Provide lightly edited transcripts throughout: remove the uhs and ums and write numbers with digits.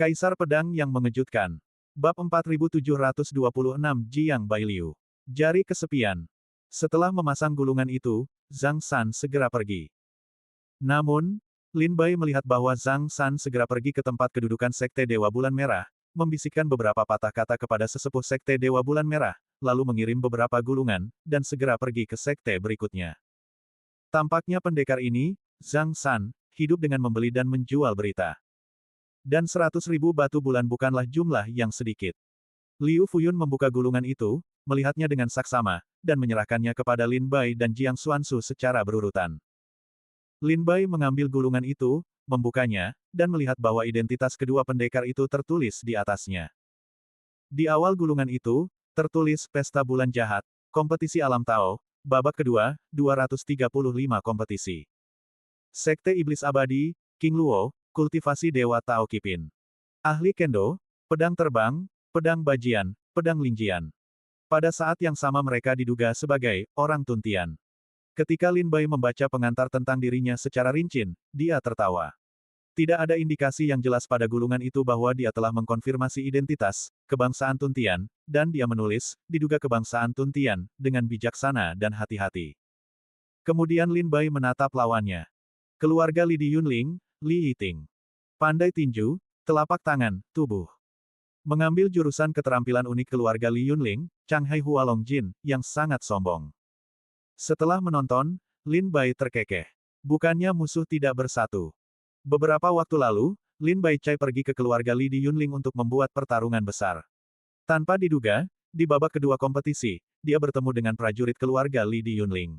Kaisar Pedang yang Mengejutkan. Bab 4726 Jiang Bailiu. Jari Kesepian. Setelah memasang gulungan itu, Zhang San segera pergi. Namun, Lin Bai melihat bahwa Zhang San segera pergi ke tempat kedudukan Sekte Dewa Bulan Merah, membisikkan beberapa patah kata kepada sesepuh Sekte Dewa Bulan Merah, lalu mengirim beberapa gulungan, dan segera pergi ke sekte berikutnya. Tampaknya pendekar ini, Zhang San, hidup dengan membeli dan menjual berita. Dan 100.000 batu bulan bukanlah jumlah yang sedikit. Liu Fuyun membuka gulungan itu, melihatnya dengan saksama, dan menyerahkannya kepada Lin Bai dan Jiang Xuansu secara berurutan. Lin Bai mengambil gulungan itu, membukanya, dan melihat bahwa identitas kedua pendekar itu tertulis di atasnya. Di awal gulungan itu, tertulis Pesta Bulan Jahat, Kompetisi Alam Tao, babak kedua, 235 kompetisi. Sekte Iblis Abadi, King Luo, Kultivasi Dewa Tao Kipin. Ahli Kendo, Pedang Terbang, Pedang Bajian, Pedang Lingjian. Pada saat yang sama mereka diduga sebagai orang Tuntian. Ketika Lin Bai membaca pengantar tentang dirinya secara rinci, dia tertawa. Tidak ada indikasi yang jelas pada gulungan itu bahwa dia telah mengkonfirmasi identitas, kebangsaan Tuntian, dan dia menulis, diduga kebangsaan Tuntian, dengan bijaksana dan hati-hati. Kemudian Lin Bai menatap lawannya. Keluarga Li Di Yunling, Li Yiting. Pandai tinju, telapak tangan, tubuh. Mengambil jurusan keterampilan unik keluarga Li Yunling, Changhai Hualongjin, yang sangat sombong. Setelah menonton, Lin Bai terkekeh. Bukannya musuh tidak bersatu. Beberapa waktu lalu, Lin Bai Chai pergi ke keluarga Li Di Yunling untuk membuat pertarungan besar. Tanpa diduga, di babak kedua kompetisi, dia bertemu dengan prajurit keluarga Li Di Yunling.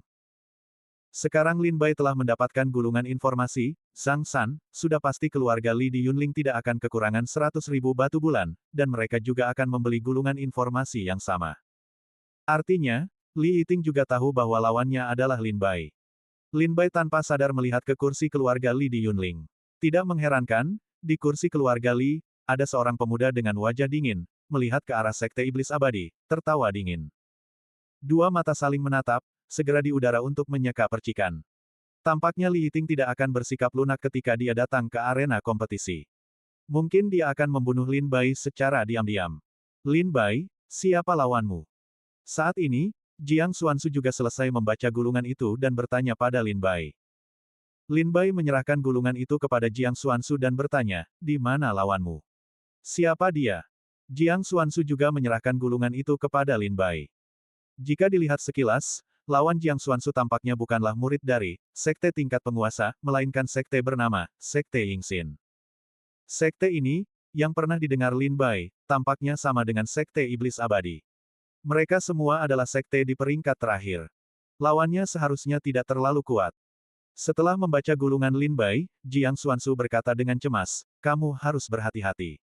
Sekarang Lin Bai telah mendapatkan gulungan informasi, Zhang San, sudah pasti keluarga Li Di Yunling tidak akan kekurangan 100.000 batu bulan, dan mereka juga akan membeli gulungan informasi yang sama. Artinya, Li Yiting juga tahu bahwa lawannya adalah Lin Bai. Lin Bai tanpa sadar melihat ke kursi keluarga Li Di Yunling. Tidak mengherankan, di kursi keluarga Li, ada seorang pemuda dengan wajah dingin, melihat ke arah Sekte Iblis Abadi, tertawa dingin. Dua mata saling menatap, segera di udara untuk menyeka percikan. Tampaknya Li Yiting tidak akan bersikap lunak ketika dia datang ke arena kompetisi. Mungkin dia akan membunuh Lin Bai secara diam-diam. Lin Bai, siapa lawanmu? Saat ini, Jiang Xuansu juga selesai membaca gulungan itu dan bertanya pada Lin Bai. Lin Bai menyerahkan gulungan itu kepada Jiang Xuansu dan bertanya, di mana lawanmu? Siapa dia? Jiang Xuansu juga menyerahkan gulungan itu kepada Lin Bai. Jika dilihat sekilas, lawan Jiang Xuansu tampaknya bukanlah murid dari sekte tingkat penguasa, melainkan sekte bernama Sekte Yingxin. Sekte ini, yang pernah didengar Lin Bai, tampaknya sama dengan Sekte Iblis Abadi. Mereka semua adalah sekte di peringkat terakhir. Lawannya seharusnya tidak terlalu kuat. Setelah membaca gulungan Lin Bai, Jiang Xuansu berkata dengan cemas, kamu harus berhati-hati.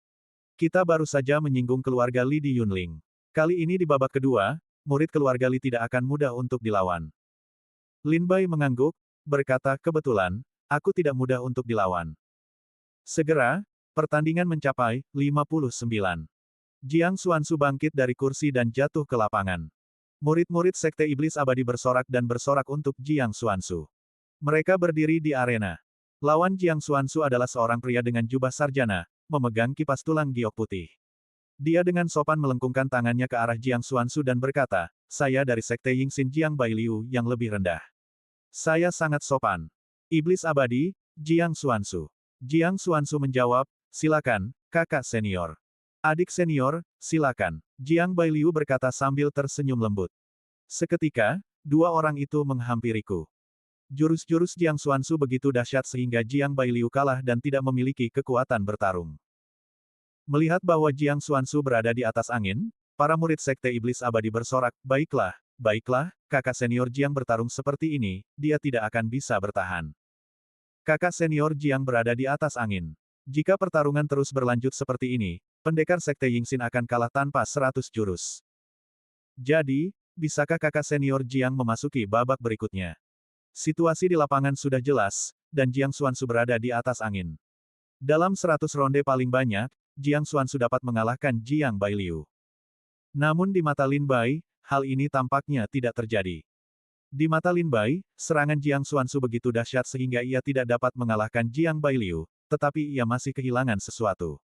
Kita baru saja menyinggung keluarga Li Di Yunling. Kali ini di babak kedua, murid keluarga Li tidak akan mudah untuk dilawan. Lin Bai mengangguk, berkata, kebetulan, aku tidak mudah untuk dilawan. Segera, pertandingan mencapai 59. Jiang Xuansu bangkit dari kursi dan jatuh ke lapangan. Murid-murid Sekte Iblis Abadi bersorak dan bersorak untuk Jiang Xuansu. Mereka berdiri di arena. Lawan Jiang Xuansu adalah seorang pria dengan jubah sarjana, memegang kipas tulang giok putih. Dia dengan sopan melengkungkan tangannya ke arah Jiang Xuansu dan berkata, saya dari Sekte Yingxin Jiang Bailiu yang lebih rendah. Saya sangat sopan. Iblis Abadi, Jiang Xuansu. Jiang Xuansu menjawab, silakan, kakak senior. Adik senior, silakan. Jiang Bailiu berkata sambil tersenyum lembut. Seketika, dua orang itu menghampiriku. Jurus-jurus Jiang Xuansu begitu dahsyat sehingga Jiang Bailiu kalah dan tidak memiliki kekuatan bertarung. Melihat bahwa Jiang Xuansu berada di atas angin, para murid Sekte Iblis Abadi bersorak, baiklah, baiklah, kakak senior Jiang bertarung seperti ini, dia tidak akan bisa bertahan. Kakak senior Jiang berada di atas angin. Jika pertarungan terus berlanjut seperti ini, pendekar Sekte Yingxin akan kalah tanpa 100 jurus. Jadi, bisakah kakak senior Jiang memasuki babak berikutnya? Situasi di lapangan sudah jelas, dan Jiang Xuansu berada di atas angin. Dalam 100 ronde paling banyak, Jiang Xuansu dapat mengalahkan Jiang Bailiu. Namun di mata Lin Bai, hal ini tampaknya tidak terjadi. Di mata Lin Bai, serangan Jiang Xuansu begitu dahsyat sehingga ia tidak dapat mengalahkan Jiang Bailiu, tetapi ia masih kehilangan sesuatu.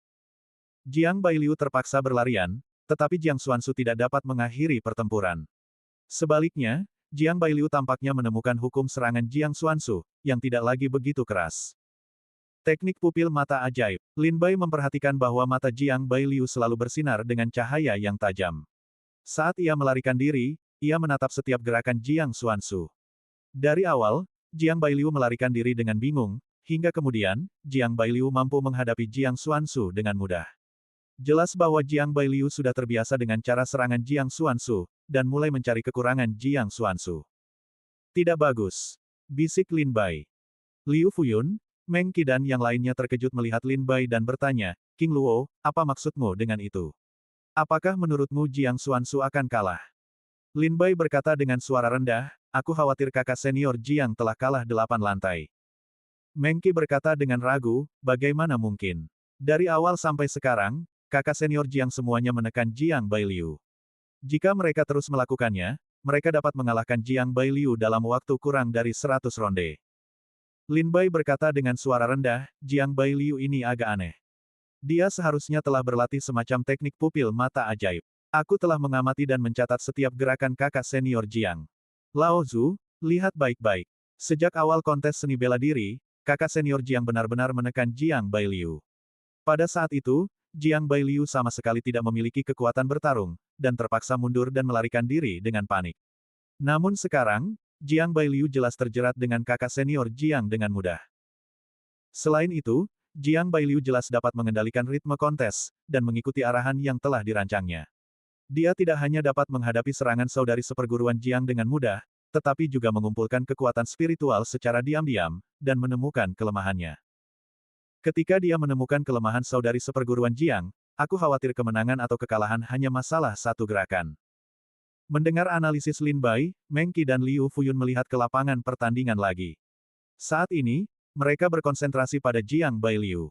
Jiang Bailiu terpaksa berlarian, tetapi Jiang Xuanzu tidak dapat mengakhiri pertempuran. Sebaliknya, Jiang Bailiu tampaknya menemukan hukum serangan Jiang Xuanzu, yang tidak lagi begitu keras. Teknik pupil mata ajaib. Lin Bai memperhatikan bahwa mata Jiang Bailiu selalu bersinar dengan cahaya yang tajam. Saat ia melarikan diri, ia menatap setiap gerakan Jiang Xuanzu. Dari awal, Jiang Bailiu melarikan diri dengan bingung, hingga kemudian, Jiang Bailiu mampu menghadapi Jiang Xuanzu dengan mudah. Jelas bahwa Jiang Bailiu sudah terbiasa dengan cara serangan Jiang Xuanzu, dan mulai mencari kekurangan Jiang Xuanzu. Tidak bagus. Bisik Lin Bai. Liu Fuyun, Meng Qi dan yang lainnya terkejut melihat Lin Bai dan bertanya, King Luo, apa maksudmu dengan itu? Apakah menurutmu Jiang Xuanzu akan kalah? Lin Bai berkata dengan suara rendah, aku khawatir kakak senior Jiang telah kalah 8 lantai. Meng Qi berkata dengan ragu, bagaimana mungkin? Dari awal sampai sekarang, kakak senior Jiang semuanya menekan Jiang Bailiu. Jika mereka terus melakukannya, mereka dapat mengalahkan Jiang Bailiu dalam waktu kurang dari 100 ronde. Lin Bai berkata dengan suara rendah, Jiang Bailiu ini agak aneh. Dia seharusnya telah berlatih semacam teknik pupil mata ajaib. Aku telah mengamati dan mencatat setiap gerakan kakak senior Jiang. Lao Zhu, lihat baik-baik. Sejak awal kontes seni bela diri, kakak senior Jiang benar-benar menekan Jiang Bailiu. Pada saat itu, Jiang Bailiu sama sekali tidak memiliki kekuatan bertarung, dan terpaksa mundur dan melarikan diri dengan panik. Namun sekarang, Jiang Bailiu jelas terjerat dengan kakak senior Jiang dengan mudah. Selain itu, Jiang Bailiu jelas dapat mengendalikan ritme kontes, dan mengikuti arahan yang telah dirancangnya. Dia tidak hanya dapat menghadapi serangan saudari seperguruan Jiang dengan mudah, tetapi juga mengumpulkan kekuatan spiritual secara diam-diam, dan menemukan kelemahannya. Ketika dia menemukan kelemahan saudari seperguruan Jiang, aku khawatir kemenangan atau kekalahan hanya masalah satu gerakan. Mendengar analisis Lin Bai, Meng Qi dan Liu Fuyun melihat ke lapangan pertandingan lagi. Saat ini, mereka berkonsentrasi pada Jiang Bailiu.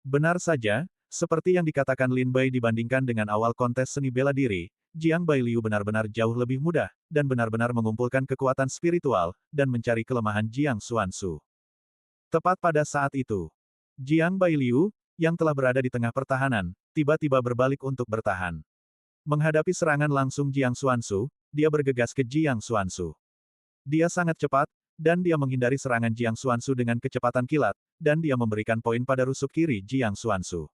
Benar saja, seperti yang dikatakan Lin Bai dibandingkan dengan awal kontes seni bela diri, Jiang Bailiu benar-benar jauh lebih mudah, dan benar-benar mengumpulkan kekuatan spiritual, dan mencari kelemahan Jiang Xuanzu. Tepat pada saat itu, Jiang Bailiu, yang telah berada di tengah pertahanan, tiba-tiba berbalik untuk bertahan. Menghadapi serangan langsung Jiang Xuanzu, dia bergegas ke Jiang Xuanzu. Dia sangat cepat, dan dia menghindari serangan Jiang Xuanzu dengan kecepatan kilat, dan dia memberikan poin pada rusuk kiri Jiang Xuanzu.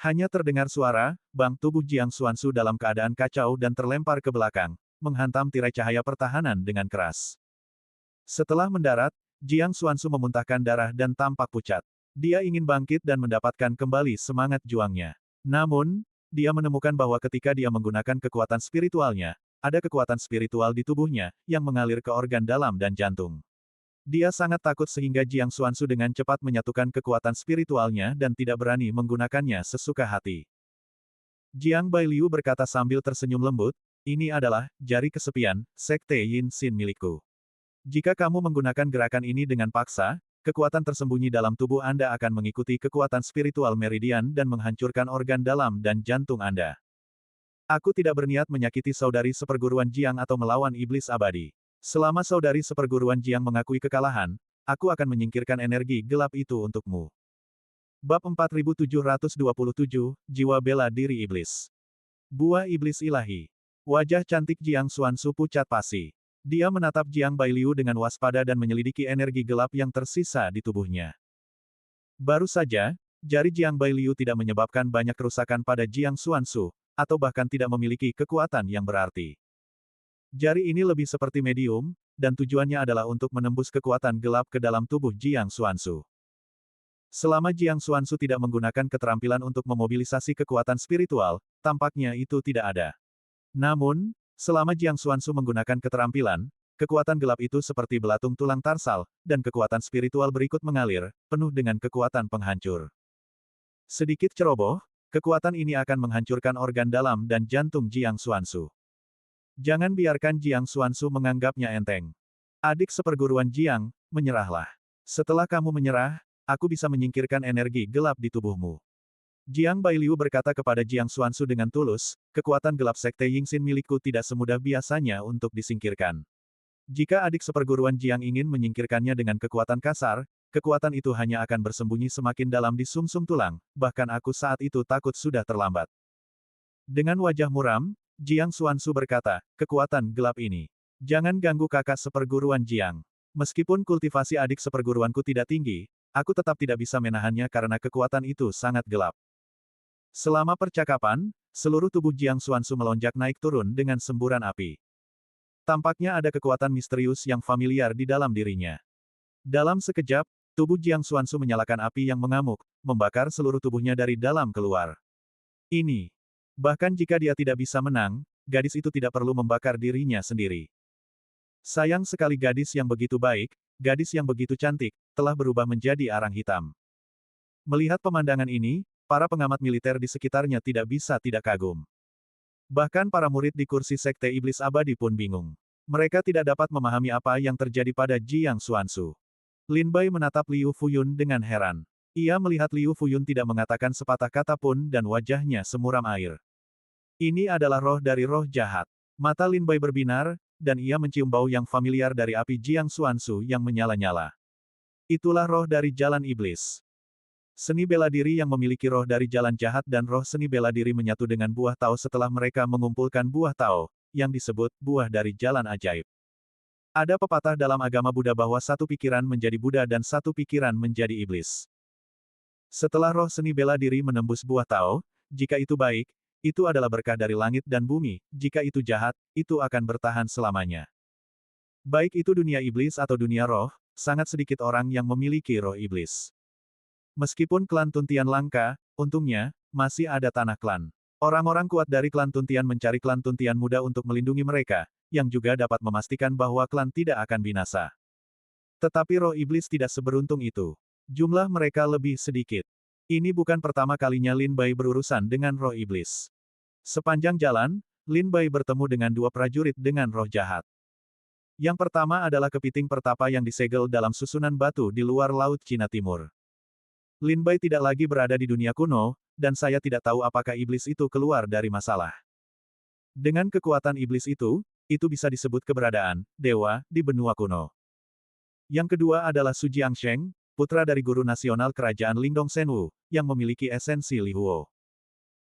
Hanya terdengar suara, bang tubuh Jiang Xuanzu dalam keadaan kacau dan terlempar ke belakang, menghantam tirai cahaya pertahanan dengan keras. Setelah mendarat, Jiang Xuanzu memuntahkan darah dan tampak pucat. Dia ingin bangkit dan mendapatkan kembali semangat juangnya. Namun, dia menemukan bahwa ketika dia menggunakan kekuatan spiritualnya, ada kekuatan spiritual di tubuhnya, yang mengalir ke organ dalam dan jantung. Dia sangat takut sehingga Jiang Xuanzu dengan cepat menyatukan kekuatan spiritualnya dan tidak berani menggunakannya sesuka hati. Jiang Bailiu berkata sambil tersenyum lembut, ini adalah jari kesepian, sekte Yin Xin milikku. Jika kamu menggunakan gerakan ini dengan paksa, kekuatan tersembunyi dalam tubuh Anda akan mengikuti kekuatan spiritual meridian dan menghancurkan organ dalam dan jantung Anda. Aku tidak berniat menyakiti saudari seperguruan Jiang atau melawan iblis abadi. Selama saudari seperguruan Jiang mengakui kekalahan, aku akan menyingkirkan energi gelap itu untukmu. Bab 4727, Jiwa Bela Diri Iblis. Buah Iblis Ilahi. Wajah cantik Jiang Xuanzu pucat pasi. Dia menatap Jiang Bailiu dengan waspada dan menyelidiki energi gelap yang tersisa di tubuhnya. Baru saja, jari Jiang Bailiu tidak menyebabkan banyak kerusakan pada Jiang Xuanzu, atau bahkan tidak memiliki kekuatan yang berarti. Jari ini lebih seperti medium, dan tujuannya adalah untuk menembus kekuatan gelap ke dalam tubuh Jiang Xuanzu. Selama Jiang Xuanzu tidak menggunakan keterampilan untuk memobilisasi kekuatan spiritual, tampaknya itu tidak ada. Namun, selama Jiang Xuanzu menggunakan keterampilan, kekuatan gelap itu seperti belatung tulang tarsal, dan kekuatan spiritual berikut mengalir, penuh dengan kekuatan penghancur. Sedikit ceroboh, kekuatan ini akan menghancurkan organ dalam dan jantung Jiang Xuanzu. Jangan biarkan Jiang Xuanzu menganggapnya enteng. Adik seperguruan Jiang, menyerahlah. Setelah kamu menyerah, aku bisa menyingkirkan energi gelap di tubuhmu. Jiang Bailiu berkata kepada Jiang Xuanzu dengan tulus, kekuatan gelap sekte Yingxin milikku tidak semudah biasanya untuk disingkirkan. Jika adik seperguruan Jiang ingin menyingkirkannya dengan kekuatan kasar, kekuatan itu hanya akan bersembunyi semakin dalam di sumsum tulang, bahkan aku saat itu takut sudah terlambat. Dengan wajah muram, Jiang Xuanzu berkata, kekuatan gelap ini. Jangan ganggu kakak seperguruan Jiang. Meskipun kultivasi adik seperguruanku tidak tinggi, aku tetap tidak bisa menahannya karena kekuatan itu sangat gelap. Selama percakapan, seluruh tubuh Jiang Xuanzu melonjak naik turun dengan semburan api. Tampaknya ada kekuatan misterius yang familiar di dalam dirinya. Dalam sekejap, tubuh Jiang Xuanzu menyalakan api yang mengamuk, membakar seluruh tubuhnya dari dalam keluar. Ini. Bahkan jika dia tidak bisa menang, gadis itu tidak perlu membakar dirinya sendiri. Sayang sekali gadis yang begitu baik, gadis yang begitu cantik, telah berubah menjadi arang hitam. Melihat pemandangan ini, para pengamat militer di sekitarnya tidak bisa tidak kagum. Bahkan para murid di kursi Sekte Iblis Abadi pun bingung. Mereka tidak dapat memahami apa yang terjadi pada Jiang Xuanzu. Lin Bai menatap Liu Fuyun dengan heran. Ia melihat Liu Fuyun tidak mengatakan sepatah kata pun dan wajahnya semuram air. Ini adalah roh dari roh jahat. Mata Lin Bai berbinar, dan ia mencium bau yang familiar dari api Jiang Xuanzu yang menyala-nyala. Itulah roh dari jalan iblis. Seni bela diri yang memiliki roh dari jalan jahat dan roh seni bela diri menyatu dengan buah Tao setelah mereka mengumpulkan buah Tao, yang disebut buah dari jalan ajaib. Ada pepatah dalam agama Buddha bahwa satu pikiran menjadi Buddha dan satu pikiran menjadi iblis. Setelah roh seni bela diri menembus buah Tao, jika itu baik, itu adalah berkah dari langit dan bumi, jika itu jahat, itu akan bertahan selamanya. Baik itu dunia iblis atau dunia roh, sangat sedikit orang yang memiliki roh iblis. Meskipun klan Tuntian langka, untungnya, masih ada tanah klan. Orang-orang kuat dari klan Tuntian mencari klan Tuntian muda untuk melindungi mereka, yang juga dapat memastikan bahwa klan tidak akan binasa. Tetapi roh iblis tidak seberuntung itu. Jumlah mereka lebih sedikit. Ini bukan pertama kalinya Lin Bai berurusan dengan roh iblis. Sepanjang jalan, Lin Bai bertemu dengan dua prajurit dengan roh jahat. Yang pertama adalah kepiting pertapa yang disegel dalam susunan batu di luar Laut Cina Timur. Lin Bai tidak lagi berada di dunia kuno, dan saya tidak tahu apakah iblis itu keluar dari masalah. Dengan kekuatan iblis itu bisa disebut keberadaan dewa di benua kuno. Yang kedua adalah Su Jiangsheng, putra dari guru nasional kerajaan Lingdong Senwu, yang memiliki esensi Li Huo.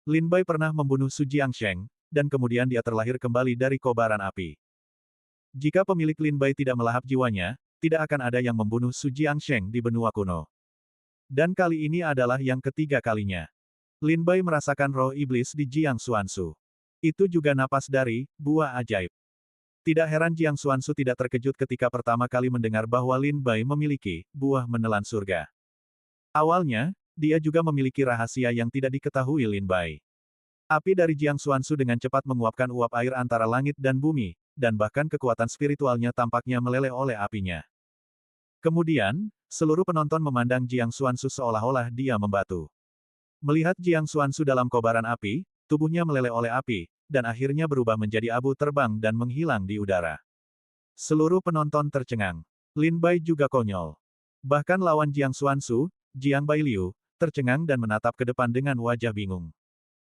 Lin Bai pernah membunuh Su Jiangsheng, dan kemudian dia terlahir kembali dari kobaran api. Jika pemilik Lin Bai tidak melahap jiwanya, tidak akan ada yang membunuh Su Jiangsheng di benua kuno. Dan kali ini adalah yang ketiga kalinya. Lin Bai merasakan roh iblis di Jiang Xuanzu. Itu juga napas dari buah ajaib. Tidak heran Jiang Xuanzu tidak terkejut ketika pertama kali mendengar bahwa Lin Bai memiliki buah menelan surga. Awalnya, dia juga memiliki rahasia yang tidak diketahui Lin Bai. Api dari Jiang Xuanzu dengan cepat menguapkan uap air antara langit dan bumi, dan bahkan kekuatan spiritualnya tampaknya meleleh oleh apinya. Kemudian, seluruh penonton memandang Jiang Xuanzu seolah-olah dia membatu. Melihat Jiang Xuanzu dalam kobaran api, tubuhnya meleleh oleh api, dan akhirnya berubah menjadi abu terbang dan menghilang di udara. Seluruh penonton tercengang. Lin Bai juga konyol. Bahkan lawan Jiang Xuanzu, Jiang Bailiu, tercengang dan menatap ke depan dengan wajah bingung.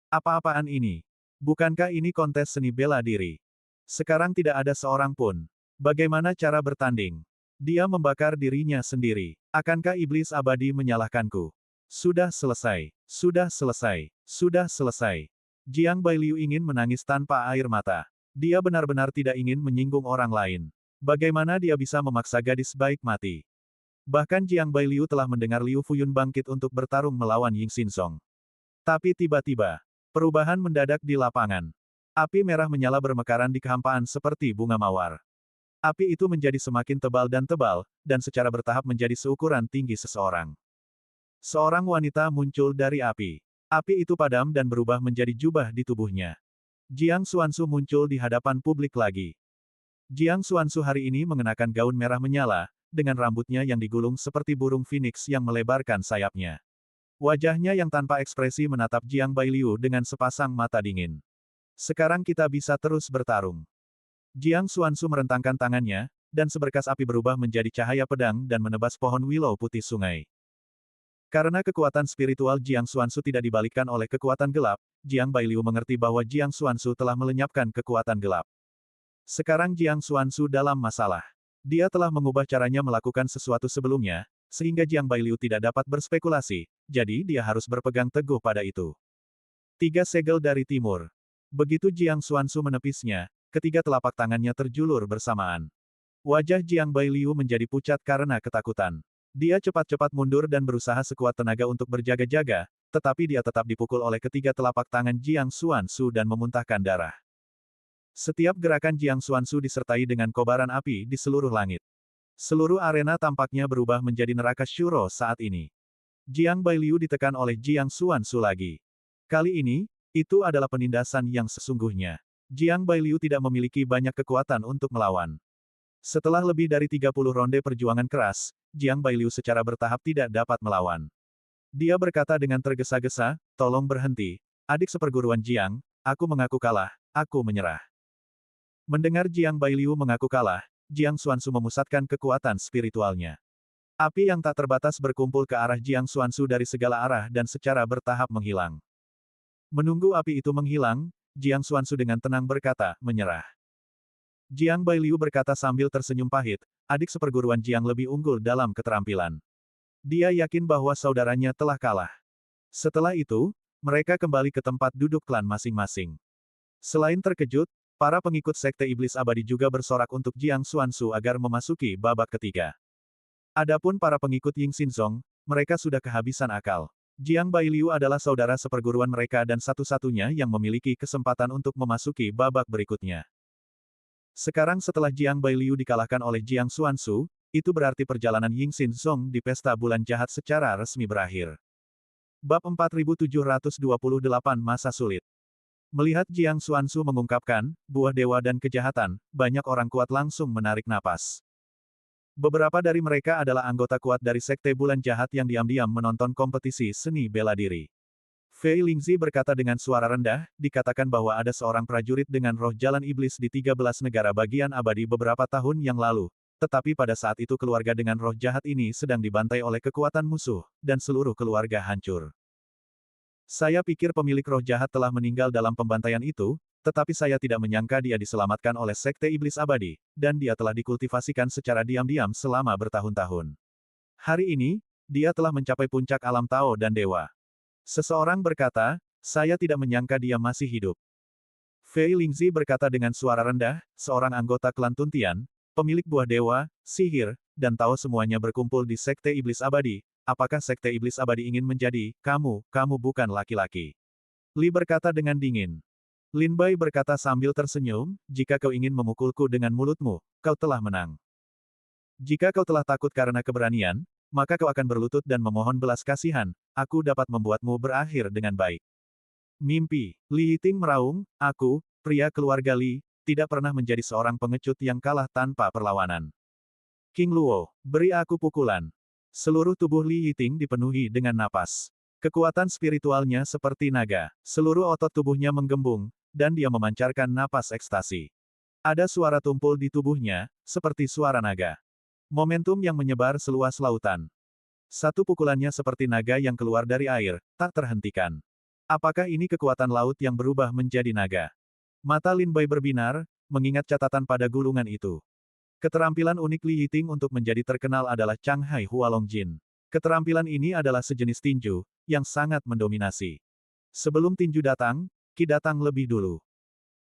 Apa-apaan ini? Bukankah ini kontes seni bela diri? Sekarang tidak ada seorang pun. Bagaimana cara bertanding? Dia membakar dirinya sendiri. Akankah iblis abadi menyalahkanku? Sudah selesai. Sudah selesai. Sudah selesai. Jiang Bailiu ingin menangis tanpa air mata. Dia benar-benar tidak ingin menyinggung orang lain. Bagaimana dia bisa memaksa gadis baik mati? Bahkan Jiang Bailiu telah mendengar Liu Fuyun bangkit untuk bertarung melawan Ying Xinzong. Tapi tiba-tiba, perubahan mendadak di lapangan. Api merah menyala bermekaran di kehampaan seperti bunga mawar. Api itu menjadi semakin tebal, dan secara bertahap menjadi seukuran tinggi seseorang. Seorang wanita muncul dari api. Api itu padam dan berubah menjadi jubah di tubuhnya. Jiang Xuanzu muncul di hadapan publik lagi. Jiang Xuanzu hari ini mengenakan gaun merah menyala, dengan rambutnya yang digulung seperti burung phoenix yang melebarkan sayapnya. Wajahnya yang tanpa ekspresi menatap Jiang Bailiu dengan sepasang mata dingin. Sekarang kita bisa terus bertarung. Jiang Xuanzu merentangkan tangannya, dan seberkas api berubah menjadi cahaya pedang dan menebas pohon willow putih sungai. Karena kekuatan spiritual Jiang Xuanzu tidak dibalikkan oleh kekuatan gelap, Jiang Bailiu mengerti bahwa Jiang Xuanzu telah melenyapkan kekuatan gelap. Sekarang Jiang Xuanzu dalam masalah. Dia telah mengubah caranya melakukan sesuatu sebelumnya, sehingga Jiang Bailiu tidak dapat berspekulasi, jadi dia harus berpegang teguh pada itu. 3 segel dari timur. Begitu Jiang Xuansu menepisnya, ketiga telapak tangannya terjulur bersamaan. Wajah Jiang Bailiu menjadi pucat karena ketakutan. Dia cepat-cepat mundur dan berusaha sekuat tenaga untuk berjaga-jaga, tetapi dia tetap dipukul oleh ketiga telapak tangan Jiang Xuansu dan memuntahkan darah. Setiap gerakan Jiang Xuansu disertai dengan kobaran api di seluruh langit. Seluruh arena tampaknya berubah menjadi neraka Shuro saat ini. Jiang Bailiu ditekan oleh Jiang Xuansu lagi. Kali ini, itu adalah penindasan yang sesungguhnya. Jiang Bailiu tidak memiliki banyak kekuatan untuk melawan. Setelah lebih dari 30 ronde perjuangan keras, Jiang Bailiu secara bertahap tidak dapat melawan. Dia berkata dengan tergesa-gesa, "Tolong berhenti. Adik seperguruan Jiang, aku mengaku kalah, aku menyerah." Mendengar Jiang Bailiu mengaku kalah, Jiang Xuansu memusatkan kekuatan spiritualnya. Api yang tak terbatas berkumpul ke arah Jiang Xuansu dari segala arah dan secara bertahap menghilang. Menunggu api itu menghilang, Jiang Xuansu dengan tenang berkata, "Menyerah." Jiang Bailiu berkata sambil tersenyum pahit, adik seperguruan Jiang lebih unggul dalam keterampilan. Dia yakin bahwa saudaranya telah kalah. Setelah itu, mereka kembali ke tempat duduk klan masing-masing. Selain terkejut, para pengikut Sekte Iblis Abadi juga bersorak untuk Jiang Xuansu agar memasuki babak ketiga. Adapun para pengikut Ying Xinzong, mereka sudah kehabisan akal. Jiang Bailiu adalah saudara seperguruan mereka dan satu-satunya yang memiliki kesempatan untuk memasuki babak berikutnya. Sekarang setelah Jiang Bailiu dikalahkan oleh Jiang Xuansu, itu berarti perjalanan Ying Xinzong di Pesta Bulan Jahat secara resmi berakhir. Bab 4728 Masa Sulit. Melihat Jiang Xuansu mengungkapkan, buah dewa dan kejahatan, banyak orang kuat langsung menarik napas. Beberapa dari mereka adalah anggota kuat dari Sekte Bulan Jahat yang diam-diam menonton kompetisi seni bela diri. Fei Lingzi berkata dengan suara rendah, dikatakan bahwa ada seorang prajurit dengan roh jalan iblis di 13 negara bagian abadi beberapa tahun yang lalu. Tetapi pada saat itu keluarga dengan roh jahat ini sedang dibantai oleh kekuatan musuh, dan seluruh keluarga hancur. Saya pikir pemilik roh jahat telah meninggal dalam pembantaian itu, tetapi saya tidak menyangka dia diselamatkan oleh Sekte Iblis Abadi, dan dia telah dikultivasikan secara diam-diam selama bertahun-tahun. Hari ini, dia telah mencapai puncak alam Tao dan Dewa. Seseorang berkata, saya tidak menyangka dia masih hidup. Fei Lingzi berkata dengan suara rendah, seorang anggota klan Tuntian, pemilik buah dewa, sihir, dan Tao semuanya berkumpul di Sekte Iblis Abadi. Apakah Sekte Iblis Abadi ingin menjadi, kamu bukan laki-laki? Li berkata dengan dingin. Lin Bai berkata sambil tersenyum, jika kau ingin memukulku dengan mulutmu, kau telah menang. Jika kau telah takut karena keberanian, maka kau akan berlutut dan memohon belas kasihan, aku dapat membuatmu berakhir dengan baik. Mimpi, Li Yiting meraung, aku, pria keluarga Li, tidak pernah menjadi seorang pengecut yang kalah tanpa perlawanan. King Luo, beri aku pukulan. Seluruh tubuh Li Yiting dipenuhi dengan napas. Kekuatan spiritualnya seperti naga. Seluruh otot tubuhnya menggembung, dan dia memancarkan napas ekstasi. Ada suara tumpul di tubuhnya, seperti suara naga. Momentum yang menyebar seluas lautan. Satu pukulannya seperti naga yang keluar dari air, tak terhentikan. Apakah ini kekuatan laut yang berubah menjadi naga? Mata Lin Bai berbinar, mengingat catatan pada gulungan itu. Keterampilan unik Li Yiting untuk menjadi terkenal adalah Changhai Hualong Jin. Keterampilan ini adalah sejenis tinju, yang sangat mendominasi. Sebelum tinju datang, Qi datang lebih dulu.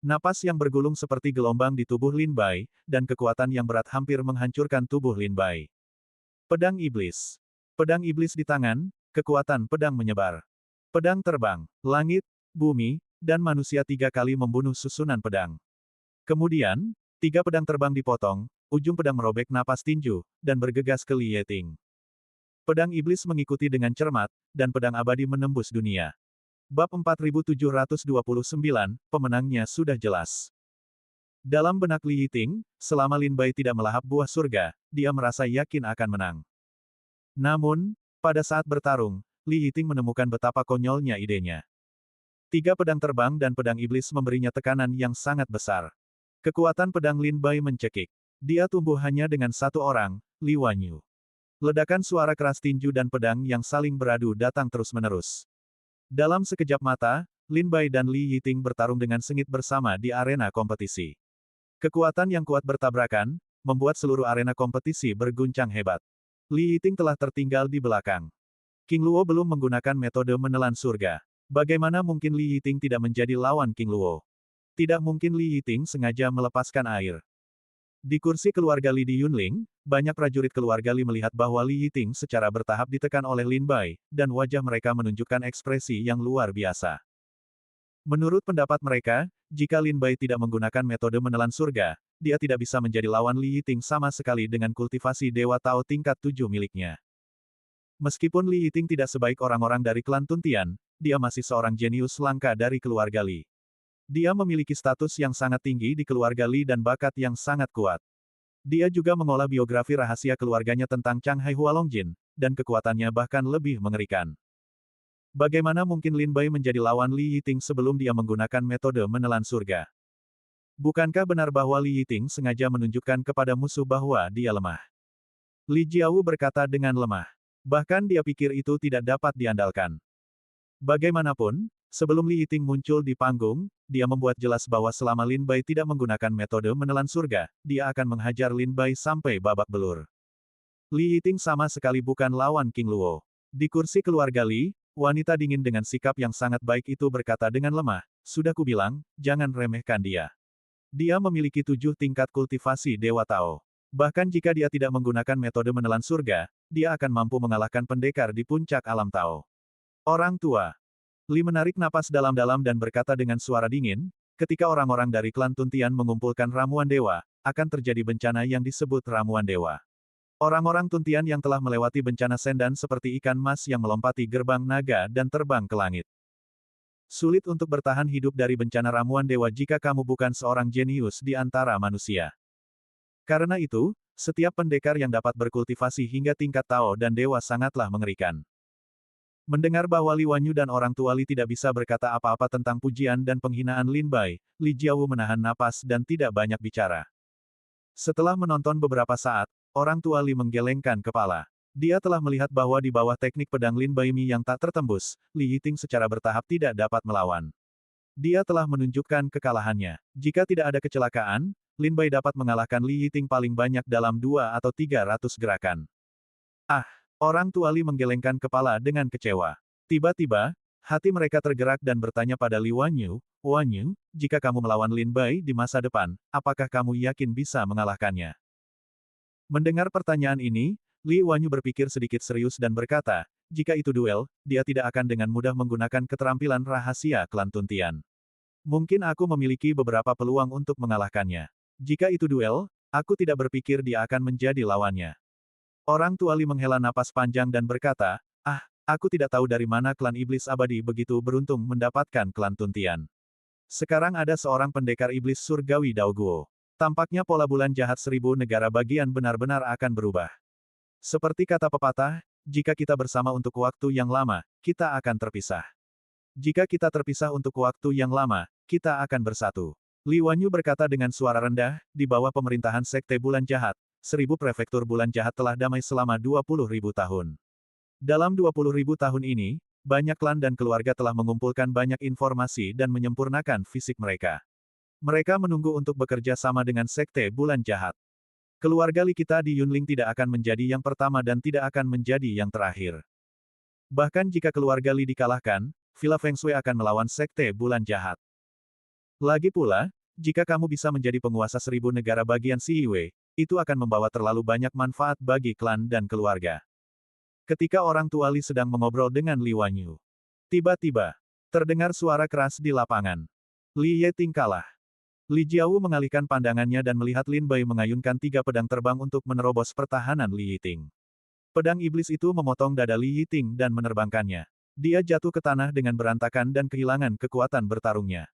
Napas yang bergulung seperti gelombang di tubuh Lin Bai, dan kekuatan yang berat hampir menghancurkan tubuh Lin Bai. Pedang Iblis. Pedang Iblis di tangan, kekuatan pedang menyebar. Pedang terbang, langit, bumi, dan manusia 3 kali membunuh susunan pedang. Kemudian, 3 pedang terbang dipotong, ujung pedang merobek napas tinju, dan bergegas ke Li Yiting. Pedang Iblis mengikuti dengan cermat, dan pedang abadi menembus dunia. Bab 4729, pemenangnya sudah jelas. Dalam benak Li Yiting, selama Lin Bai tidak melahap buah surga, dia merasa yakin akan menang. Namun, pada saat bertarung, Li Yiting menemukan betapa konyolnya idenya. 3 pedang terbang dan pedang iblis memberinya tekanan yang sangat besar. Kekuatan pedang Lin Bai mencekik. Dia tumbuh hanya dengan satu orang, Li Wanyu. Ledakan suara keras tinju dan pedang yang saling beradu datang terus-menerus. Dalam sekejap mata, Lin Bai dan Li Yiting bertarung dengan sengit bersama di arena kompetisi. Kekuatan yang kuat bertabrakan, membuat seluruh arena kompetisi berguncang hebat. Li Yiting telah tertinggal di belakang. King Luo belum menggunakan metode menelan surga. Bagaimana mungkin Li Yiting tidak menjadi lawan King Luo? Tidak mungkin Li Yiting sengaja melepaskan air. Di kursi keluarga Li di Yunling, banyak prajurit keluarga Li melihat bahwa Li Yiting secara bertahap ditekan oleh Lin Bai, dan wajah mereka menunjukkan ekspresi yang luar biasa. Menurut pendapat mereka, jika Lin Bai tidak menggunakan metode menelan surga, dia tidak bisa menjadi lawan Li Yiting sama sekali dengan kultivasi Dewa Tao tingkat 7 miliknya. Meskipun Li Yiting tidak sebaik orang-orang dari klan Tuntian, dia masih seorang jenius langka dari keluarga Li. Dia memiliki status yang sangat tinggi di keluarga Li dan bakat yang sangat kuat. Dia juga mengolah biografi rahasia keluarganya tentang Changhai Hualongjin, dan kekuatannya bahkan lebih mengerikan. Bagaimana mungkin Lin Bai menjadi lawan Li Yiting sebelum dia menggunakan metode menelan surga? Bukankah benar bahwa Li Yiting sengaja menunjukkan kepada musuh bahwa dia lemah? Li Jiawu berkata dengan lemah. Bahkan dia pikir itu tidak dapat diandalkan. Bagaimanapun, sebelum Li Yiting muncul di panggung, dia membuat jelas bahwa selama Lin Bai tidak menggunakan metode menelan surga, dia akan menghajar Lin Bai sampai babak belur. Li Yiting sama sekali bukan lawan King Luo. Di kursi keluarga Li, wanita dingin dengan sikap yang sangat baik itu berkata dengan lemah, "Sudah kubilang, jangan remehkan dia. Dia memiliki 7 tingkat kultivasi Dewa Tao. Bahkan jika dia tidak menggunakan metode menelan surga, dia akan mampu mengalahkan pendekar di puncak alam Tao." Orang tua. Li menarik napas dalam-dalam dan berkata dengan suara dingin, ketika orang-orang dari klan Tuntian mengumpulkan ramuan dewa, akan terjadi bencana yang disebut ramuan dewa. Orang-orang Tuntian yang telah melewati bencana sendan seperti ikan mas yang melompati gerbang naga dan terbang ke langit. Sulit untuk bertahan hidup dari bencana ramuan dewa jika kamu bukan seorang jenius di antara manusia. Karena itu, setiap pendekar yang dapat berkultivasi hingga tingkat Tao dan dewa sangatlah mengerikan. Mendengar bahwa Li Wanyu dan orang tua Li tidak bisa berkata apa-apa tentang pujian dan penghinaan Lin Bai, Li Jiawu menahan napas dan tidak banyak bicara. Setelah menonton beberapa saat, orang tua Li menggelengkan kepala. Dia telah melihat bahwa di bawah teknik pedang Lin Bai Mi yang tak tertembus, Li Yiting secara bertahap tidak dapat melawan. Dia telah menunjukkan kekalahannya. Jika tidak ada kecelakaan, Lin Bai dapat mengalahkan Li Yiting paling banyak dalam 2 atau 300 gerakan. Ah! Orang tua Li menggelengkan kepala dengan kecewa. Tiba-tiba, hati mereka tergerak dan bertanya pada Li Wanyu, "Wanyu, jika kamu melawan Lin Bai di masa depan, apakah kamu yakin bisa mengalahkannya?" Mendengar pertanyaan ini, Li Wanyu berpikir sedikit serius dan berkata, "Jika itu duel, dia tidak akan dengan mudah menggunakan keterampilan rahasia klan Tuntian. Mungkin aku memiliki beberapa peluang untuk mengalahkannya. Jika itu duel, aku tidak berpikir dia akan menjadi lawannya." Orang tua Li menghela napas panjang dan berkata, aku tidak tahu dari mana klan iblis abadi begitu beruntung mendapatkan klan Tuntian. Sekarang ada seorang pendekar iblis surgawi Daoguo. Tampaknya pola bulan jahat 1000 negara bagian benar-benar akan berubah. Seperti kata pepatah, jika kita bersama untuk waktu yang lama, kita akan terpisah. Jika kita terpisah untuk waktu yang lama, kita akan bersatu. Li Wanyu berkata dengan suara rendah, di bawah pemerintahan Sekte Bulan Jahat, 1000 prefektur bulan jahat telah damai selama 20.000 tahun. Dalam 20.000 tahun ini, banyak klan dan keluarga telah mengumpulkan banyak informasi dan menyempurnakan fisik mereka. Mereka menunggu untuk bekerja sama dengan Sekte Bulan Jahat. Keluarga Li kita di Yunling tidak akan menjadi yang pertama dan tidak akan menjadi yang terakhir. Bahkan jika keluarga Li dikalahkan, Villa Feng Shui akan melawan Sekte Bulan Jahat. Lagi pula, jika kamu bisa menjadi penguasa 1000 negara bagian Siyiwei, itu akan membawa terlalu banyak manfaat bagi klan dan keluarga. Ketika orang tua Li sedang mengobrol dengan Li Wanyu, tiba-tiba, terdengar suara keras di lapangan. Li Yiting kalah. Li Jiawu mengalihkan pandangannya dan melihat Lin Bai mengayunkan 3 pedang terbang untuk menerobos pertahanan Li Yiting. Pedang iblis itu memotong dada Li Yiting dan menerbangkannya. Dia jatuh ke tanah dengan berantakan dan kehilangan kekuatan bertarungnya.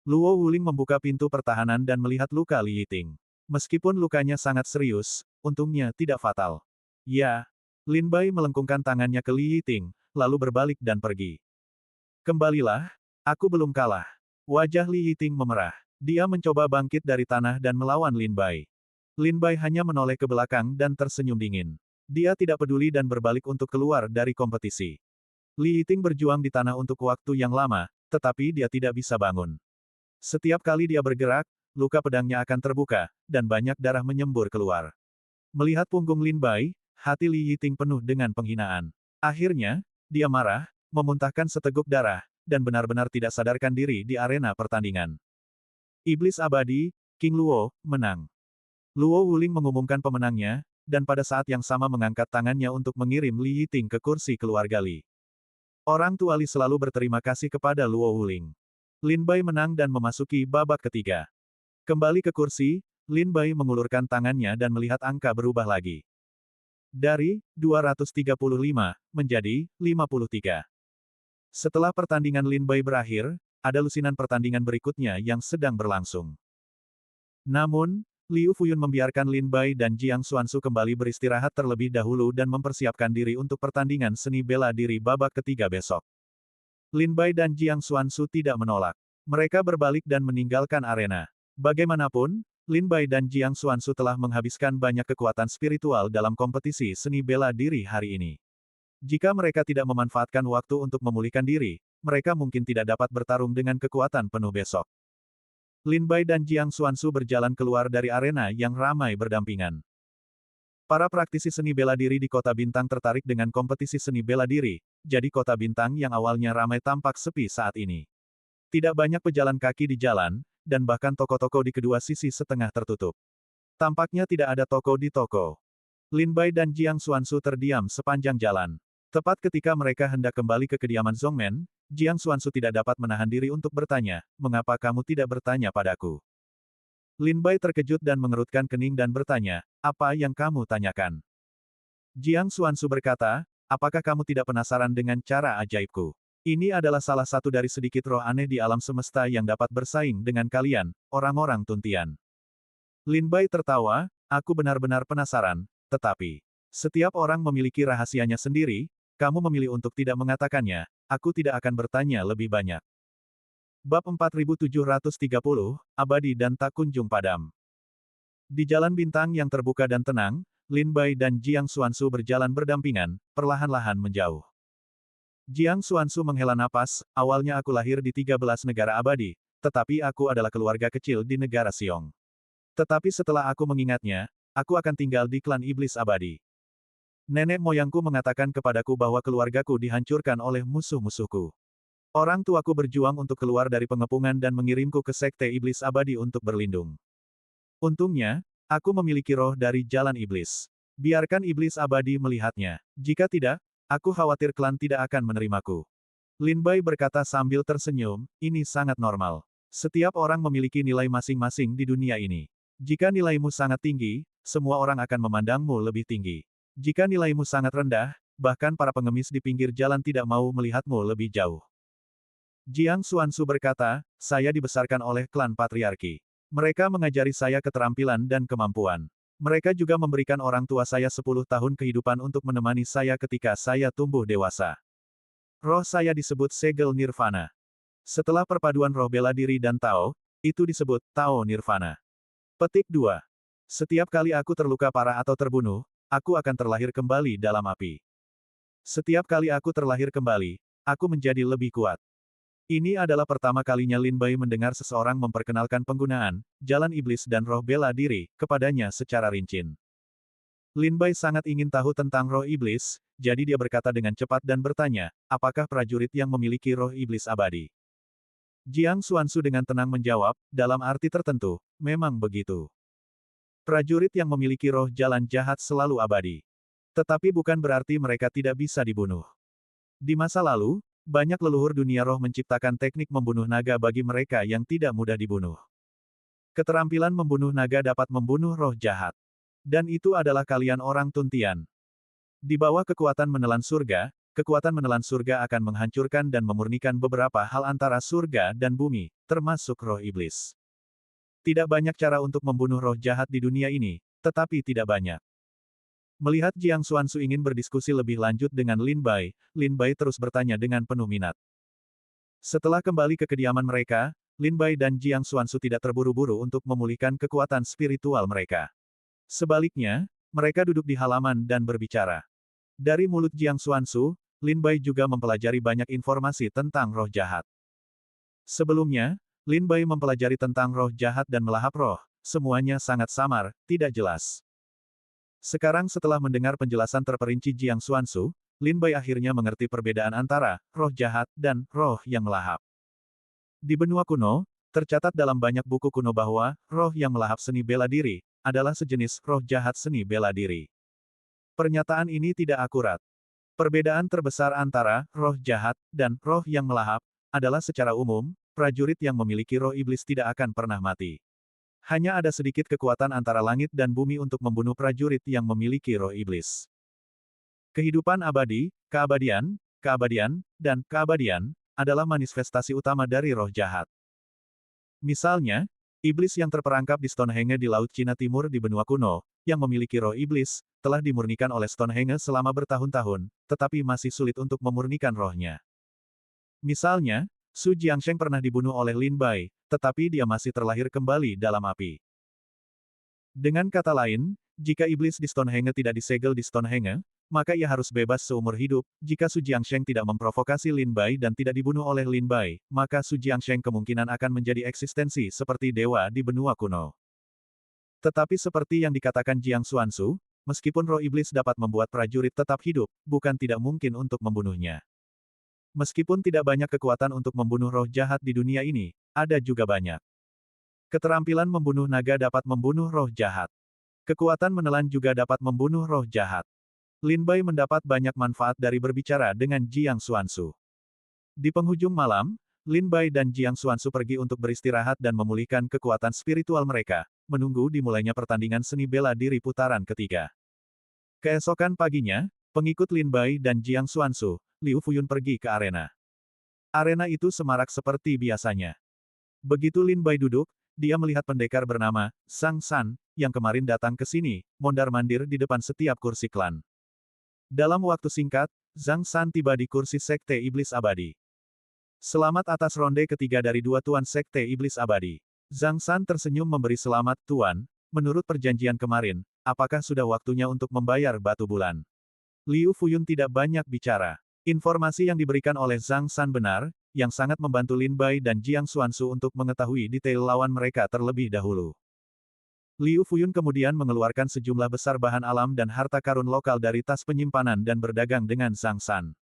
Luo Wuling membuka pintu pertahanan dan melihat luka Li Yiting. Meskipun lukanya sangat serius, untungnya tidak fatal. Ya, Lin Bai melengkungkan tangannya ke Li Yiting, lalu berbalik dan pergi. Kembalilah, aku belum kalah. Wajah Li Yiting memerah. Dia mencoba bangkit dari tanah dan melawan Lin Bai. Lin Bai hanya menoleh ke belakang dan tersenyum dingin. Dia tidak peduli dan berbalik untuk keluar dari kompetisi. Li Yiting berjuang di tanah untuk waktu yang lama, tetapi dia tidak bisa bangun. Setiap kali dia bergerak, luka pedangnya akan terbuka, dan banyak darah menyembur keluar. Melihat punggung Lin Bai, Hati Li Yiting penuh dengan penghinaan. Akhirnya, dia marah, memuntahkan seteguk darah, dan benar-benar tidak sadarkan diri di arena pertandingan. Iblis abadi, King Luo, menang. Luo Wuling mengumumkan pemenangnya, dan pada saat yang sama mengangkat tangannya untuk mengirim Li Yiting ke kursi keluarga Li. Orang tua Li selalu berterima kasih kepada Luo Wuling. Lin Bai menang dan memasuki babak ketiga. Kembali ke kursi, Lin Bai mengulurkan tangannya dan melihat angka berubah lagi. Dari 235 menjadi 53. Setelah pertandingan Lin Bai berakhir, ada lusinan pertandingan berikutnya yang sedang berlangsung. Namun, Liu Fuyun membiarkan Lin Bai dan Jiang Xuansu kembali beristirahat terlebih dahulu dan mempersiapkan diri untuk pertandingan seni bela diri babak ketiga besok. Lin Bai dan Jiang Xuansu tidak menolak. Mereka berbalik dan meninggalkan arena. Bagaimanapun, Lin Bai dan Jiang Xuansu telah menghabiskan banyak kekuatan spiritual dalam kompetisi seni bela diri hari ini. Jika mereka tidak memanfaatkan waktu untuk memulihkan diri, mereka mungkin tidak dapat bertarung dengan kekuatan penuh besok. Lin Bai dan Jiang Xuansu berjalan keluar dari arena yang ramai berdampingan. Para praktisi seni bela diri di Kota Bintang tertarik dengan kompetisi seni bela diri, jadi Kota Bintang yang awalnya ramai tampak sepi saat ini. Tidak banyak pejalan kaki di jalan, dan bahkan toko-toko di kedua sisi setengah tertutup. Tampaknya tidak ada toko di toko. Lin Bai dan Jiang Xuansu terdiam sepanjang jalan. Tepat ketika mereka hendak kembali ke kediaman Zongmen, Jiang Xuansu tidak dapat menahan diri untuk bertanya, "Mengapa kamu tidak bertanya padaku?" Lin Bai terkejut dan mengerutkan kening dan bertanya, "Apa yang kamu tanyakan?" Jiang Xuansu berkata, "Apakah kamu tidak penasaran dengan cara ajaibku? Ini adalah salah satu dari sedikit roh aneh di alam semesta yang dapat bersaing dengan kalian, orang-orang Tuntian." Lin Bai tertawa, "Aku benar-benar penasaran, tetapi setiap orang memiliki rahasianya sendiri. Kamu memilih untuk tidak mengatakannya, aku tidak akan bertanya lebih banyak." Bab 4730, Abadi dan Tak Kunjung Padam. Di jalan bintang yang terbuka dan tenang, Lin Bai dan Jiang Xuansu berjalan berdampingan, perlahan-lahan menjauh. Jiang Xuansu menghela napas, "Awalnya aku lahir di 13 negara abadi, tetapi aku adalah keluarga kecil di negara Xiong. Tetapi setelah aku mengingatnya, aku akan tinggal di klan iblis abadi. Nenek moyangku mengatakan kepadaku bahwa keluargaku dihancurkan oleh musuh-musuhku. Orang tuaku berjuang untuk keluar dari pengepungan dan mengirimku ke sekte iblis abadi untuk berlindung. Untungnya, aku memiliki roh dari jalan iblis. Biarkan iblis abadi melihatnya. Jika tidak, aku khawatir klan tidak akan menerimaku." Lin Bai berkata sambil tersenyum, "Ini sangat normal. Setiap orang memiliki nilai masing-masing di dunia ini. Jika nilaimu sangat tinggi, semua orang akan memandangmu lebih tinggi. Jika nilaimu sangat rendah, bahkan para pengemis di pinggir jalan tidak mau melihatmu lebih jauh." Jiang Xuansu berkata, "Saya dibesarkan oleh klan patriarki. Mereka mengajari saya keterampilan dan kemampuan. Mereka juga memberikan orang tua saya 10 tahun kehidupan untuk menemani saya ketika saya tumbuh dewasa. Roh saya disebut segel nirvana. Setelah perpaduan roh bela diri dan Tao, itu disebut Tao nirvana." Petik 2. Setiap kali aku terluka parah atau terbunuh, aku akan terlahir kembali dalam api. Setiap kali aku terlahir kembali, aku menjadi lebih kuat. Ini adalah pertama kalinya Lin Bai mendengar seseorang memperkenalkan penggunaan jalan iblis dan roh bela diri kepadanya secara rinci. Lin Bai sangat ingin tahu tentang roh iblis, jadi dia berkata dengan cepat dan bertanya, "Apakah prajurit yang memiliki roh iblis abadi?" Jiang Xuansu dengan tenang menjawab, "Dalam arti tertentu, memang begitu. Prajurit yang memiliki roh jalan jahat selalu abadi. Tetapi bukan berarti mereka tidak bisa dibunuh. Di masa lalu, banyak leluhur dunia roh menciptakan teknik membunuh naga bagi mereka yang tidak mudah dibunuh. Keterampilan membunuh naga dapat membunuh roh jahat. Dan itu adalah kalian orang Tuntian. Di bawah kekuatan menelan surga akan menghancurkan dan memurnikan beberapa hal antara surga dan bumi, termasuk roh iblis. Tidak banyak cara untuk membunuh roh jahat di dunia ini, tetapi tidak banyak." Melihat Jiang Xuansu ingin berdiskusi lebih lanjut dengan Lin Bai terus bertanya dengan penuh minat. Setelah kembali ke kediaman mereka, Lin Bai dan Jiang Xuansu tidak terburu-buru untuk memulihkan kekuatan spiritual mereka. Sebaliknya, mereka duduk di halaman dan berbicara. Dari mulut Jiang Xuansu, Lin Bai juga mempelajari banyak informasi tentang roh jahat. Sebelumnya, Lin Bai mempelajari tentang roh jahat dan melahap roh, semuanya sangat samar, tidak jelas. Sekarang setelah mendengar penjelasan terperinci Jiang Xuanzu, Lin Bai akhirnya mengerti perbedaan antara roh jahat dan roh yang melahap. Di benua kuno, tercatat dalam banyak buku kuno bahwa roh yang melahap seni bela diri adalah sejenis roh jahat seni bela diri. Pernyataan ini tidak akurat. Perbedaan terbesar antara roh jahat dan roh yang melahap adalah secara umum, prajurit yang memiliki roh iblis tidak akan pernah mati. Hanya ada sedikit kekuatan antara langit dan bumi untuk membunuh prajurit yang memiliki roh iblis. Kehidupan abadi, keabadian, dan keabadian adalah manifestasi utama dari roh jahat. Misalnya, iblis yang terperangkap di Stonehenge di Laut Cina Timur di benua kuno, yang memiliki roh iblis, telah dimurnikan oleh Stonehenge selama bertahun-tahun, tetapi masih sulit untuk memurnikan rohnya. Misalnya, Su Jiangsheng pernah dibunuh oleh Lin Bai, tetapi dia masih terlahir kembali dalam api. Dengan kata lain, jika iblis di Stonehenge tidak disegel di Stonehenge, maka ia harus bebas seumur hidup. Jika Su Jiangsheng tidak memprovokasi Lin Bai dan tidak dibunuh oleh Lin Bai, maka Su Jiangsheng kemungkinan akan menjadi eksistensi seperti dewa di benua kuno. Tetapi seperti yang dikatakan Jiang Xuanzu, meskipun roh iblis dapat membuat prajurit tetap hidup, bukan tidak mungkin untuk membunuhnya. Meskipun tidak banyak kekuatan untuk membunuh roh jahat di dunia ini, ada juga banyak. Keterampilan membunuh naga dapat membunuh roh jahat. Kekuatan menelan juga dapat membunuh roh jahat. Lin Bai mendapat banyak manfaat dari berbicara dengan Jiang Xuanzu. Di penghujung malam, Lin Bai dan Jiang Xuanzu pergi untuk beristirahat dan memulihkan kekuatan spiritual mereka, menunggu dimulainya pertandingan seni bela diri putaran ketiga. Keesokan paginya, pengikut Lin Bai dan Jiang Xuanzu, Liu Fuyun pergi ke arena. Arena itu semarak seperti biasanya. Begitu Lin Bai duduk, dia melihat pendekar bernama Zhang San, yang kemarin datang ke sini, mondar-mandir di depan setiap kursi klan. Dalam waktu singkat, Zhang San tiba di kursi Sekte Iblis Abadi. Selamat atas ronde ketiga dari dua Tuan Sekte Iblis Abadi. Zhang San tersenyum memberi selamat, Tuan. Menurut perjanjian kemarin, apakah sudah waktunya untuk membayar batu bulan? Liu Fuyun tidak banyak bicara. Informasi yang diberikan oleh Zhang San benar, yang sangat membantu Lin Bai dan Jiang Xuanzu untuk mengetahui detail lawan mereka terlebih dahulu. Liu Fuyun kemudian mengeluarkan sejumlah besar bahan alam dan harta karun lokal dari tas penyimpanan dan berdagang dengan Zhang San.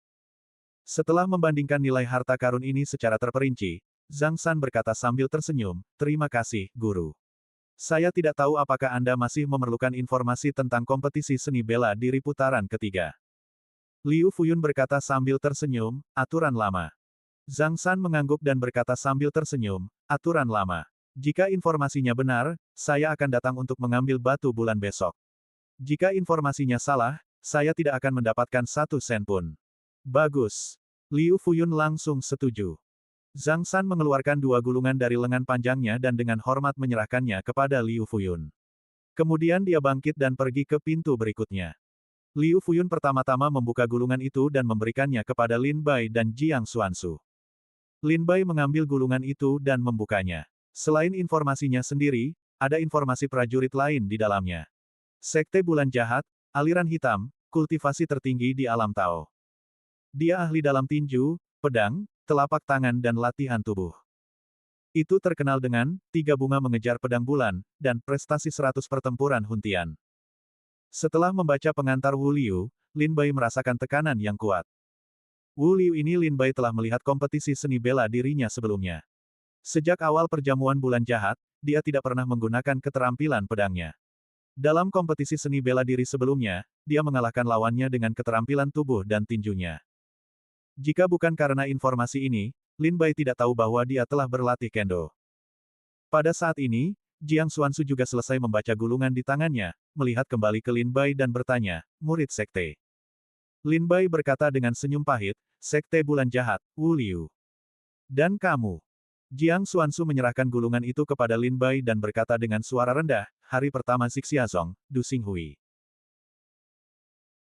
Setelah membandingkan nilai harta karun ini secara terperinci, Zhang San berkata sambil tersenyum, "Terima kasih, Guru. Saya tidak tahu apakah Anda masih memerlukan informasi tentang kompetisi seni bela diri putaran ketiga." Liu Fuyun berkata sambil tersenyum, "Aturan lama." Zhang San mengangguk dan berkata sambil tersenyum, "Aturan lama. Jika informasinya benar, saya akan datang untuk mengambil batu bulan besok. Jika informasinya salah, saya tidak akan mendapatkan 1 sen pun." Bagus. Liu Fuyun langsung setuju. Zhang San mengeluarkan 2 gulungan dari lengan panjangnya dan dengan hormat menyerahkannya kepada Liu Fuyun. Kemudian dia bangkit dan pergi ke pintu berikutnya. Liu Fuyun pertama-tama membuka gulungan itu dan memberikannya kepada Lin Bai dan Jiang Xuanzu. Lin Bai mengambil gulungan itu dan membukanya. Selain informasinya sendiri, ada informasi prajurit lain di dalamnya. Sekte Bulan Jahat, aliran hitam, kultivasi tertinggi di alam Tao. Dia ahli dalam tinju, pedang, telapak tangan dan latihan tubuh. Itu terkenal dengan 3 bunga mengejar pedang bulan, dan prestasi 100 pertempuran huntian. Setelah membaca pengantar Wu Liu, Lin Bai merasakan tekanan yang kuat. Wu Liu ini Lin Bai telah melihat kompetisi seni bela dirinya sebelumnya. Sejak awal perjamuan bulan jahat, dia tidak pernah menggunakan keterampilan pedangnya. Dalam kompetisi seni bela diri sebelumnya, dia mengalahkan lawannya dengan keterampilan tubuh dan tinjunya. Jika bukan karena informasi ini, Lin Bai tidak tahu bahwa dia telah berlatih kendo. Pada saat ini, Jiang Xuanzu juga selesai membaca gulungan di tangannya, melihat kembali ke Lin Bai dan bertanya, "Murid sekte?" Lin Bai berkata dengan senyum pahit, "Sekte Bulan Jahat, Wu Liu." "Dan kamu?" Jiang Xuanzu menyerahkan gulungan itu kepada Lin Bai dan berkata dengan suara rendah, "Hari pertama Xixiazong, Du Xinghui."